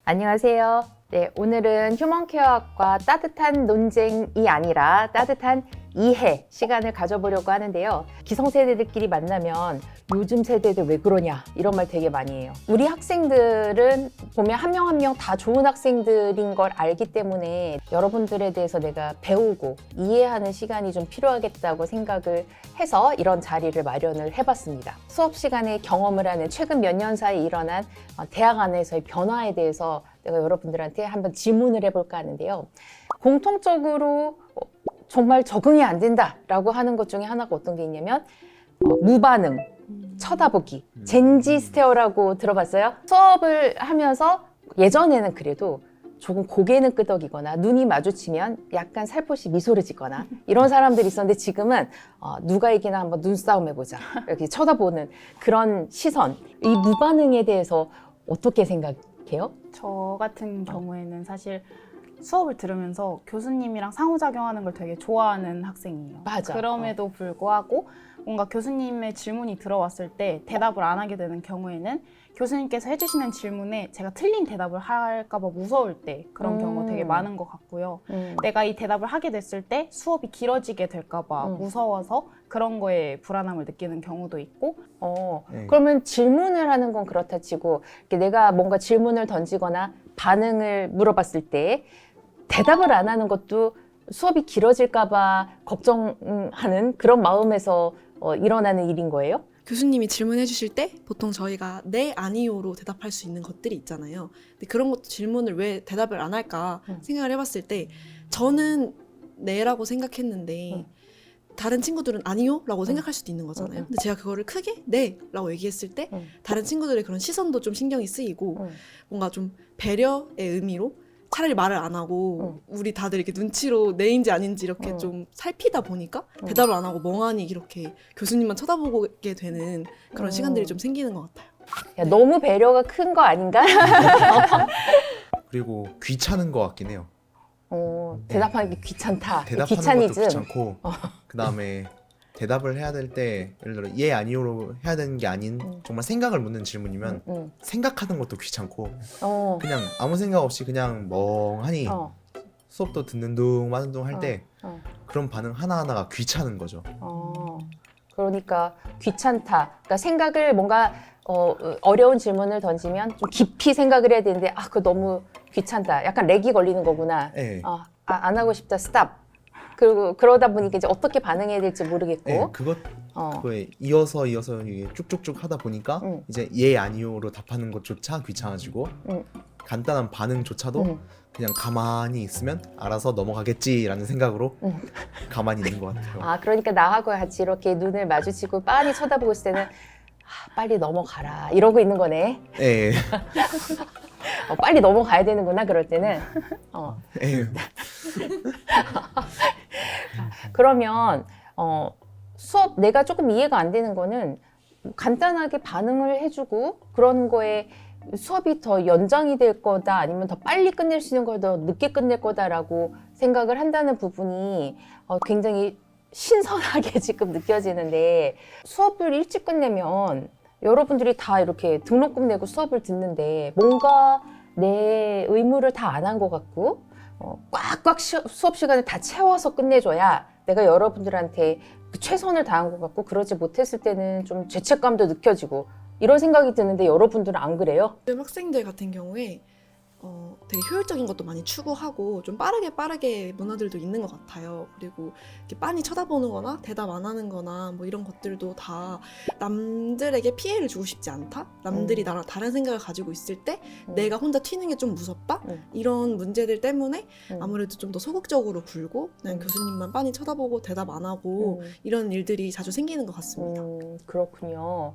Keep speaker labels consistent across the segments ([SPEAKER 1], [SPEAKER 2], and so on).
[SPEAKER 1] 안녕하세요. 네, 오늘은 휴먼케어학과 따뜻한 논쟁이 아니라 따뜻한 이해 시간을 가져보려고 하는데요. 기성세대들끼리 만나면 요즘 세대들 왜 그러냐 이런 말 되게 많이 해요. 우리 학생들은 보면 한 명 한 명 다 좋은 학생들인 걸 알기 때문에 여러분들에 대해서 내가 배우고 이해하는 시간이 좀 필요하겠다고 생각을 해서 이런 자리를 마련을 해봤습니다. 수업 시간에 경험을 하는 최근 몇 년 사이 일어난 대학 안에서의 변화에 대해서 내가 여러분들한테 한번 질문을 해볼까 하는데요. 공통적으로 정말 적응이 안 된다라고 하는 것 중에 하나가 어떤 게 있냐면 무반응, 쳐다보기, 젠지 스테어라고 들어봤어요? 수업을 하면서 예전에는 그래도 조금 고개는 끄덕이거나 눈이 마주치면 약간 살포시 미소를 짓거나 이런 사람들이 있었는데 지금은 누가 이기나 한번 눈싸움 해보자 이렇게 쳐다보는 그런 시선, 이 무반응에 대해서 어떻게 생각해요?
[SPEAKER 2] 저 같은 경우에는 사실 수업을 들으면서 교수님이랑 상호작용하는 걸 되게 좋아하는 학생이에요.
[SPEAKER 1] 맞아.
[SPEAKER 2] 그럼에도 불구하고 뭔가 교수님의 질문이 들어왔을 때 대답을 안 하게 되는 경우에는 교수님께서 해주시는 질문에 제가 틀린 대답을 할까 봐 무서울 때 그런 경우가 되게 많은 것 같고요. 내가 이 대답을 하게 됐을 때 수업이 길어지게 될까 봐 무서워서 그런 거에 불안함을 느끼는 경우도 있고.
[SPEAKER 1] 그러면 질문을 하는 건 그렇다 치고 이렇게 내가 뭔가 질문을 던지거나 반응을 물어봤을 때 대답을 안 하는 것도 수업이 길어질까 봐 걱정하는 그런 마음에서 일어나는 일인 거예요?
[SPEAKER 3] 교수님이 질문해 주실 때 보통 저희가 네, 아니요로 대답할 수 있는 것들이 있잖아요. 근데 그런 것도 질문을 왜 대답을 안 할까 생각을 해봤을 때 저는 네라고 생각했는데 다른 친구들은 아니요? 라고 생각할 수도 있는 거잖아요. 근데 제가 그거를 크게 네! 라고 얘기했을 때 다른 친구들의 그런 시선도 좀 신경이 쓰이고 뭔가 좀 배려의 의미로 차라리 말을 안 하고 우리 다들 이렇게 눈치로 네인지 아닌지 이렇게 좀 살피다 보니까 대답을 안 하고 멍하니 이렇게 교수님만 쳐다보게 되는 그런 시간들이 좀 생기는 것 같아요.
[SPEAKER 1] 야, 너무 배려가 큰 거 아닌가?
[SPEAKER 4] 그리고 귀찮은 것 같긴 해요.
[SPEAKER 1] 대답하기 귀찮다.
[SPEAKER 4] 대답하는
[SPEAKER 1] 귀차니즘.
[SPEAKER 4] 것도 귀찮고 그 다음에 대답을 해야 될 때 예를 들어 예 아니요로 해야 되는 게 아닌 정말 생각을 묻는 질문이면 생각하는 것도 귀찮고 그냥 아무 생각 없이 그냥 멍하니 수업도 듣는 둥 마는 둥 할 때 그런 반응 하나하나가 귀찮은 거죠.
[SPEAKER 1] 그러니까 귀찮다. 그러니까 생각을 뭔가 어려운 질문을 던지면 좀 깊이 생각을 해야 되는데 그거 너무 귀찮다. 약간 렉이 걸리는 거구나.
[SPEAKER 4] 네.
[SPEAKER 1] 안 하고 싶다. 스탑. 그리고 그러다 보니까 이제 어떻게 반응해야 될지 모르겠고.
[SPEAKER 4] 네, 그거에 이어서 이게 쭉쭉쭉 하다 보니까 이제 예 아니요로 답하는 것조차 귀찮아지고 간단한 반응조차도 그냥 가만히 있으면 알아서 넘어가겠지라는 생각으로 가만히 있는 것 같아요.
[SPEAKER 1] 그러니까 나하고 같이 이렇게 눈을 마주치고 빤히 쳐다보고 있을 때는 빨리 넘어가라 이러고 있는 거네.
[SPEAKER 4] 네.
[SPEAKER 1] 빨리 넘어가야 되는구나 그럴 때는.
[SPEAKER 4] 네.
[SPEAKER 1] 그러면 수업 내가 조금 이해가 안 되는 거는 간단하게 반응을 해주고 그런 거에 수업이 더 연장이 될 거다 아니면 더 빨리 끝낼 수 있는 걸 더 늦게 끝낼 거다라고 생각을 한다는 부분이 굉장히 신선하게 지금 느껴지는데 수업을 일찍 끝내면 여러분들이 다 이렇게 등록금 내고 수업을 듣는데 뭔가 내 의무를 다 안 한 것 같고 꽉꽉 수업 시간을 다 채워서 끝내줘야 내가 여러분들한테 최선을 다한 것 같고 그러지 못했을 때는 좀 죄책감도 느껴지고 이런 생각이 드는데 여러분들은 안 그래요?
[SPEAKER 3] 요즘 학생들 같은 경우에 되게 효율적인 것도 많이 추구하고 좀 빠르게 문화들도 있는 것 같아요. 그리고 이렇게 빤히 쳐다보는 거나 대답 안 하는 거나 뭐 이런 것들도 다 남들에게 피해를 주고 싶지 않다? 남들이 나랑 다른 생각을 가지고 있을 때 내가 혼자 튀는 게 좀 무섭다? 이런 문제들 때문에 아무래도 좀 더 소극적으로 굴고 그냥 교수님만 빤히 쳐다보고 대답 안 하고 이런 일들이 자주 생기는 것 같습니다.
[SPEAKER 1] 그렇군요.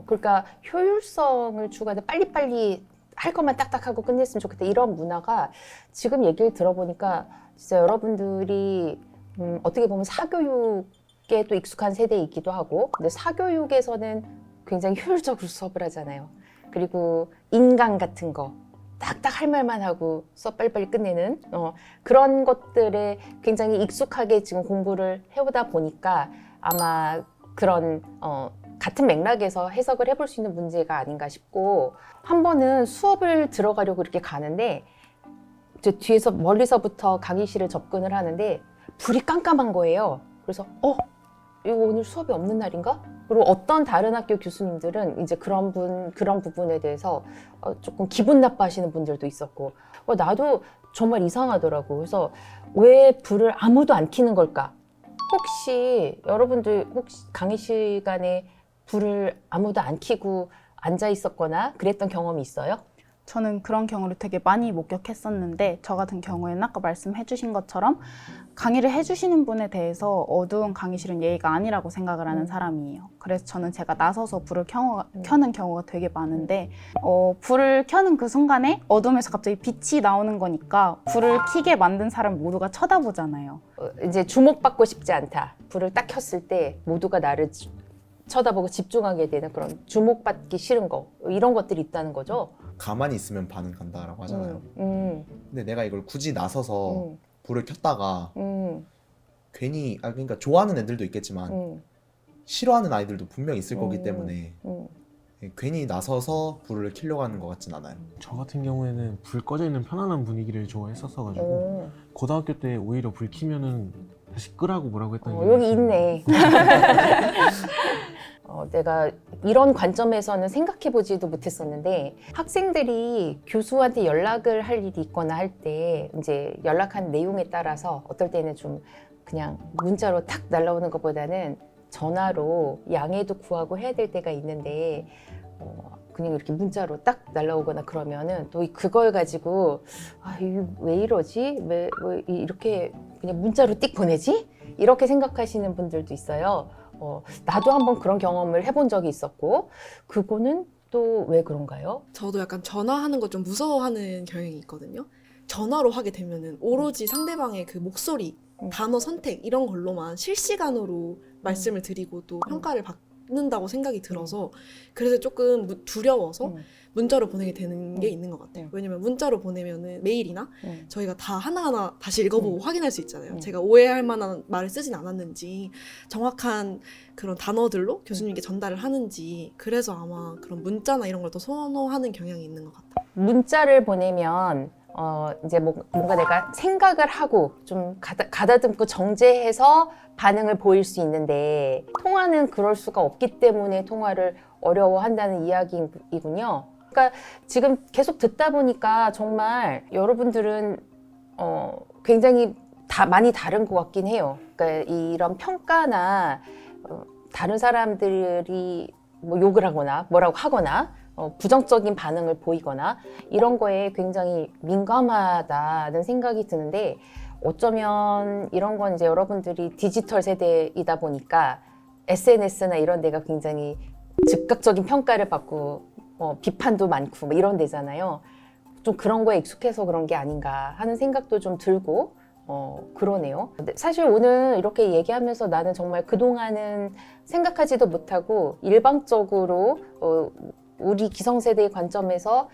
[SPEAKER 1] 그러니까 효율성을 추구하는데 빨리빨리 할 것만 딱딱하고 끝냈으면 좋겠다 이런 문화가 지금 얘기를 들어보니까 진짜 여러분들이 어떻게 보면 사교육에 또 익숙한 세대이기도 하고 근데 사교육에서는 굉장히 효율적으로 수업을 하잖아요. 그리고 인강 같은 거 딱딱 할 말만 하고 수업 빨리빨리 끝내는 그런 것들에 굉장히 익숙하게 지금 공부를 해오다 보니까 아마 그런 같은 맥락에서 해석을 해볼 수 있는 문제가 아닌가 싶고, 한 번은 수업을 들어가려고 이렇게 가는데 저 뒤에서 멀리서부터 강의실에 접근을 하는데 불이 깜깜한 거예요. 그래서 이거 오늘 수업이 없는 날인가? 그리고 어떤 다른 학교 교수님들은 이제 그런 부분에 대해서 조금 기분 나빠하시는 분들도 있었고, 나도 정말 이상하더라고. 그래서 왜 불을 아무도 안 켜는 걸까? 혹시 여러분들 강의 시간에 불을 아무도 안 켜고 앉아 있었거나 그랬던 경험이 있어요?
[SPEAKER 2] 저는 그런 경우를 되게 많이 목격했었는데, 저 같은 경우에는 아까 말씀해 주신 것처럼 강의를 해주시는 분에 대해서 어두운 강의실은 예의가 아니라고 생각을 하는 사람이에요. 그래서 저는 제가 나서서 불을 켜는 경우가 되게 많은데, 불을 켜는 그 순간에 어둠에서 갑자기 빛이 나오는 거니까 불을 켜게 만든 사람 모두가 쳐다보잖아요.
[SPEAKER 1] 이제 주목받고 싶지 않다. 불을 딱 켰을 때 모두가 나를 쳐다보고 집중하게 되는 그런 주목받기 싫은 거, 이런 것들이 있다는 거죠.
[SPEAKER 4] 가만히 있으면 반은 간다라고 하잖아요. 근데 내가 이걸 굳이 나서서 불을 켰다가 괜히 그러니까 좋아하는 애들도 있겠지만 싫어하는 아이들도 분명 있을 거기 때문에 괜히 나서서 불을 켜려고 하는 것 같진 않아요.
[SPEAKER 5] 저 같은 경우에는 불 꺼져 있는 편안한 분위기를 좋아했었어가지고 고등학교 때 오히려 불 켜면은 다시 끄라고 뭐라고 했던 기억이
[SPEAKER 1] 여기
[SPEAKER 5] 있어요.
[SPEAKER 1] 있네. 내가 이런 관점에서는 생각해보지도 못했었는데, 학생들이 교수한테 연락을 할 일이 있거나 할 때 이제 연락한 내용에 따라서 어떨 때는 좀 그냥 문자로 탁 날라오는 것보다는 전화로 양해도 구하고 해야 될 때가 있는데, 그냥 이렇게 문자로 딱 날라오거나 그러면은 또 그걸 가지고 이게 왜 이러지? 왜 이렇게 그냥 문자로 띡 보내지? 이렇게 생각하시는 분들도 있어요. 나도 한번 그런 경험을 해본 적이 있었고, 그거는 또 왜 그런가요?
[SPEAKER 3] 저도 약간 전화하는 거 좀 무서워하는 경향이 있거든요. 전화로 하게 되면은 오로지 상대방의 그 목소리, 단어 선택 이런 걸로만 실시간으로 말씀을 드리고 또 평가를 받는다고 생각이 들어서, 그래서 조금 두려워서 문자로 보내게 되는 게 있는 것 같아요. 왜냐면 문자로 보내면은 메일이나 저희가 다 하나하나 다시 읽어보고 확인할 수 있잖아요. 제가 오해할 만한 말을 쓰진 않았는지, 정확한 그런 단어들로 교수님께 전달을 하는지, 그래서 아마 그런 문자나 이런 걸 더 선호하는 경향이 있는 것 같아요.
[SPEAKER 1] 문자를 보내면 이제 뭔가 내가 생각을 하고 좀 가다듬고 정제해서 반응을 보일 수 있는데, 통화는 그럴 수가 없기 때문에 통화를 어려워한다는 이야기이군요. 그러니까 지금 계속 듣다 보니까 정말 여러분들은 굉장히 많이 다른 것 같긴 해요. 그러니까 이런 평가나 다른 사람들이 뭐 욕을 하거나 뭐라고 하거나 부정적인 반응을 보이거나 이런 거에 굉장히 민감하다는 생각이 드는데, 어쩌면 이런 건 이제 여러분들이 디지털 세대이다 보니까 SNS나 이런 데가 굉장히 즉각적인 평가를 받고 비판도 많고 뭐 이런 데잖아요. 좀 그런 거에 익숙해서 그런 게 아닌가 하는 생각도 좀 들고 그러네요. 근데 사실 오늘 이렇게 얘기하면서 나는 정말 그동안은 생각하지도 못하고 일방적으로 우리 기성세대의 관점에서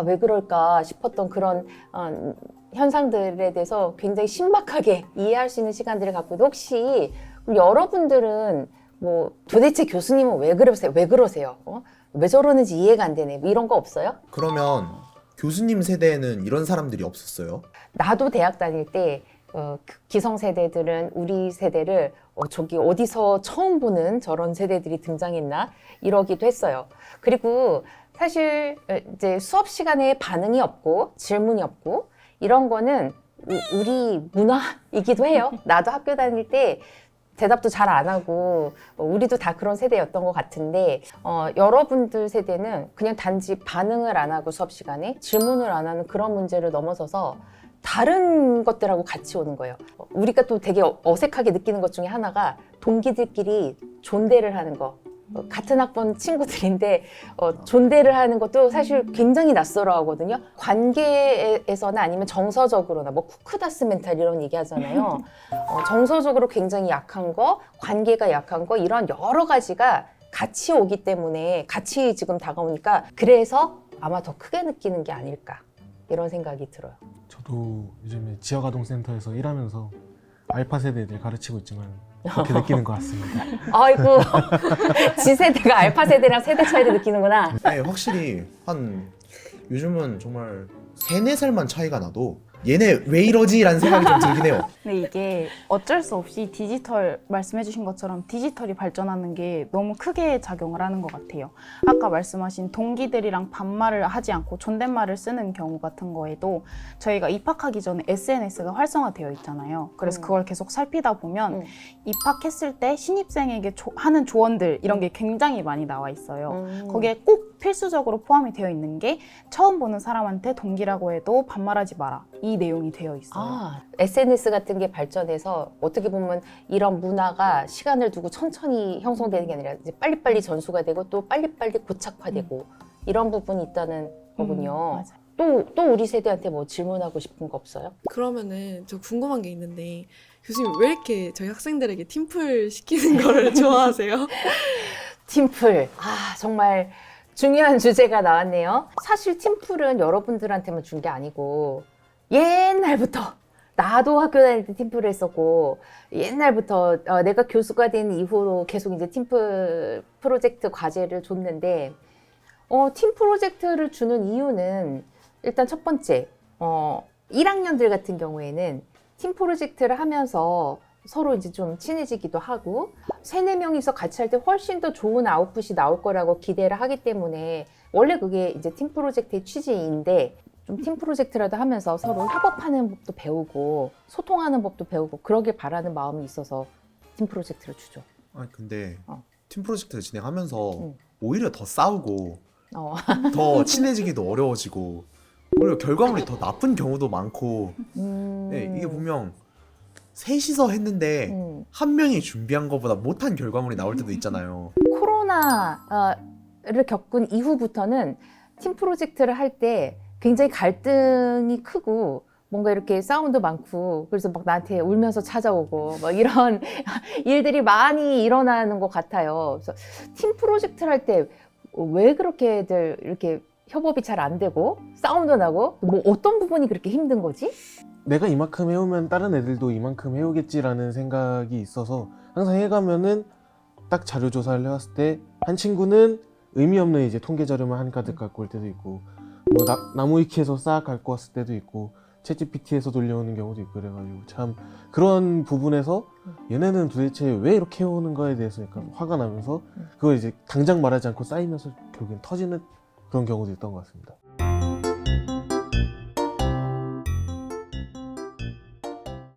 [SPEAKER 1] 왜 그럴까 싶었던 그런 현상들에 대해서 굉장히 신박하게 이해할 수 있는 시간들을 갖고, 혹시 여러분들은 뭐 도대체 교수님은 왜 그러세요? 왜 저러는지 이해가 안 되네, 뭐 이런 거 없어요?
[SPEAKER 4] 그러면 교수님 세대에는 이런 사람들이 없었어요?
[SPEAKER 1] 나도 대학 다닐 때 기성세대들은 우리 세대를 저기 어디서 처음 보는 저런 세대들이 등장했나 이러기도 했어요. 그리고 사실 이제 수업 시간에 반응이 없고 질문이 없고 이런 거는 우리 문화이기도 해요. 나도 학교 다닐 때 대답도 잘 안 하고 우리도 다 그런 세대였던 것 같은데, 여러분들 세대는 그냥 단지 반응을 안 하고 수업 시간에 질문을 안 하는 그런 문제를 넘어서서 다른 것들하고 같이 오는 거예요. 우리가 또 되게 어색하게 느끼는 것 중에 하나가 동기들끼리 존대를 하는 거. 같은 학번 친구들인데 존대를 하는 것도 사실 굉장히 낯설어 하거든요. 관계에서나 아니면 정서적으로나 뭐 쿠크다스 멘탈 이런 얘기 하잖아요. 정서적으로 굉장히 약한 거, 관계가 약한 거, 이런 여러 가지가 같이 오기 때문에, 같이 지금 다가오니까 그래서 아마 더 크게 느끼는 게 아닐까 이런 생각이 들어요.
[SPEAKER 5] 저도 요즘에 지역아동센터에서 일하면서 알파 세대들 가르치고 있지만 그렇게 느끼는 것 같습니다.
[SPEAKER 1] 아이고, 지 세대가 알파 세대랑 세대 차이를 느끼는구나.
[SPEAKER 4] 네, 확실히 한 요즘은 정말 3-4살만 차이가 나도 얘네 왜 이러지라는 생각이 좀 들긴 해요.
[SPEAKER 2] 근데 이게 어쩔 수 없이 디지털 말씀해주신 것처럼 디지털이 발전하는 게 너무 크게 작용을 하는 것 같아요. 아까 말씀하신 동기들이랑 반말을 하지 않고 존댓말을 쓰는 경우 같은 거에도 저희가 입학하기 전에 SNS가 활성화되어 있잖아요. 그래서 그걸 계속 살피다 보면 입학했을 때 신입생에게 하는 조언들 이런 게 굉장히 많이 나와 있어요. 거기에 꼭 필수적으로 포함이 되어 있는 게 처음 보는 사람한테 동기라고 해도 반말하지 마라. 이 내용이 되어 있어요.
[SPEAKER 1] SNS 같은 게 발전해서 어떻게 보면 이런 문화가 시간을 두고 천천히 형성되는 게 아니라 이제 빨리빨리 전수가 되고 또 빨리빨리 고착화되고 이런 부분이 있다는 거군요.
[SPEAKER 2] 맞아요.
[SPEAKER 1] 또 우리 세대한테 뭐 질문하고 싶은 거 없어요?
[SPEAKER 3] 그러면은 저 궁금한 게 있는데 교수님 왜 이렇게 저희 학생들에게 팀플 시키는 거를 좋아하세요?
[SPEAKER 1] 팀플. 정말 중요한 주제가 나왔네요. 사실 팀플은 여러분들한테만 준 게 아니고 옛날부터 나도 학교 다닐 때 팀플을 했었고 옛날부터 내가 교수가 된 이후로 계속 이제 팀플 프로젝트 과제를 줬는데 팀 프로젝트를 주는 이유는 일단 첫 번째 1학년들 같은 경우에는 팀 프로젝트를 하면서 서로 이제 좀 친해지기도 하고 3-4명이서 같이 할 때 훨씬 더 좋은 아웃풋이 나올 거라고 기대를 하기 때문에 원래 그게 이제 팀 프로젝트의 취지인데 좀 팀 프로젝트라도 하면서 서로 협업하는 법도 배우고 소통하는 법도 배우고 그러길 바라는 마음이 있어서 팀 프로젝트를 주죠.
[SPEAKER 4] 아니 근데 팀 프로젝트를 진행하면서
[SPEAKER 1] 응.
[SPEAKER 4] 오히려 더 싸우고 더 친해지기도 어려워지고 오히려 결과물이 더 나쁜 경우도 많고 네, 이게 분명 셋이서 했는데 한 명이 준비한 것보다 못한 결과물이 나올 때도 있잖아요.
[SPEAKER 1] 코로나를 겪은 이후부터는 팀 프로젝트를 할 때 굉장히 갈등이 크고 뭔가 이렇게 싸움도 많고 그래서 막 나한테 울면서 찾아오고 막 이런 일들이 많이 일어나는 것 같아요. 그래서 팀 프로젝트를 할 때 왜 그렇게들 이렇게 협업이 잘 안 되고 싸움도 나고 뭐 어떤 부분이 그렇게 힘든 거지?
[SPEAKER 5] 내가 이만큼 해오면 다른 애들도 이만큼 해오겠지라는 생각이 있어서 항상 해가면은 딱 자료 조사를 해왔을 때 한 친구는 의미 없는 이제 통계 자료만 한 가득 갖고 올 때도 있고 뭐 나무위키에서 싹 갖고 왔을 때도 있고 챗GPT에서 돌려오는 경우도 있고 그래가지고 참 그런 부분에서 얘네는 도대체 왜 이렇게 해오는 거에 대해서 약간 화가 나면서 그걸 이제 당장 말하지 않고 쌓이면서 결국엔 터지는 그런 경우도 있던 것 같습니다.